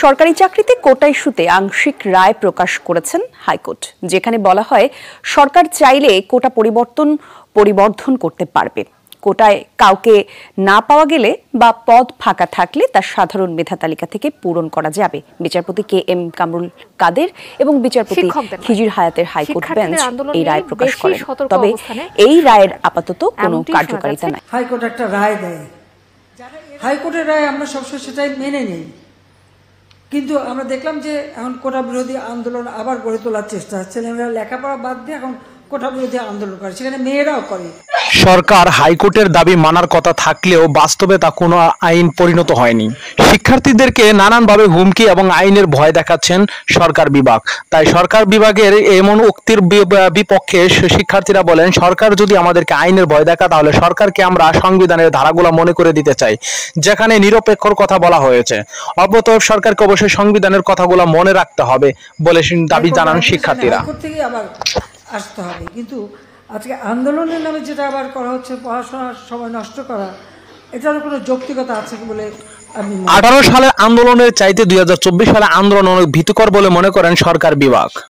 সরকারি চাকরিতে কোটা ইস্যুতে আংশিক রায় প্রকাশ করেছেন হাইকোর্ট, যেখানে বলা হয় সরকার চাইলে কোটা পরিবর্ধন করতে পারবে। কোটায় কাউকে না পাওয়া গেলে বা পদ ফাঁকা থাকলে তা সাধারণ মেধা তালিকা থেকে পূরণ করা যাবে। বিচারপতি কে এম কামরুল কাদের এবং বিচারপতি খিজির হায়াতের হাইকোর্ট বেঞ্চ এই রায় প্রকাশ করেন। তবে এই রায়ের আপাতত কোনো কার্যকারিতা নাই। হাইকোর্ট একটা রায় দেয়, হাইকোর্টের রায় আমরা সবসময় সেটাই মেনে নেই, কিন্তু আমরা দেখলাম যে এখন কোটা বিরোধী আন্দোলন আবার গড়ে তোলার চেষ্টা হচ্ছে। ছেলেমেয়েরা লেখাপড়া বাদ দিয়ে এখন কোটা বিরোধী আন্দোলন করে, সেখানে মেয়েরাও করে। সরকার হাইকোর্টের দাবি মানার কথা থাকলেও বাস্তবে তা কোনো আইন পরিণত হয়নি। শিক্ষার্থীদেরকে নানানভাবে হুমকি এবং আইনের ভয় দেখাচ্ছেন সরকার বিভাগ। তাই সরকার বিভাগের এমন উক্তির বিপক্ষে শিক্ষার্থীরা বলেন, সরকার যদি আমাদেরকে আইনের ভয় দেখা তাহলে সরকারকে আমরা সংবিধানের ধারাগুলো মনে করে দিতে চাই, যেখানে নিরপেক্ষর কথা বলা হয়েছে। অবতর সরকারকে অবশ্যই সংবিধানের কথাগুলো মনে রাখতে হবে বলে দাবি জানান শিক্ষার্থীরা। আসতে হবে, কিন্তু আজকে আন্দোলনের নামে যেটা আবার করা হচ্ছে, পড়াশোনার সময় নষ্ট করা, এটার কোনো যৌক্তিকতা আছে বলে 18 সালের আন্দোলনের চাইতে 2024 সালে আন্দোলন অনেক ভীতিকর বলে মনে করেন সরকার বিভাগ।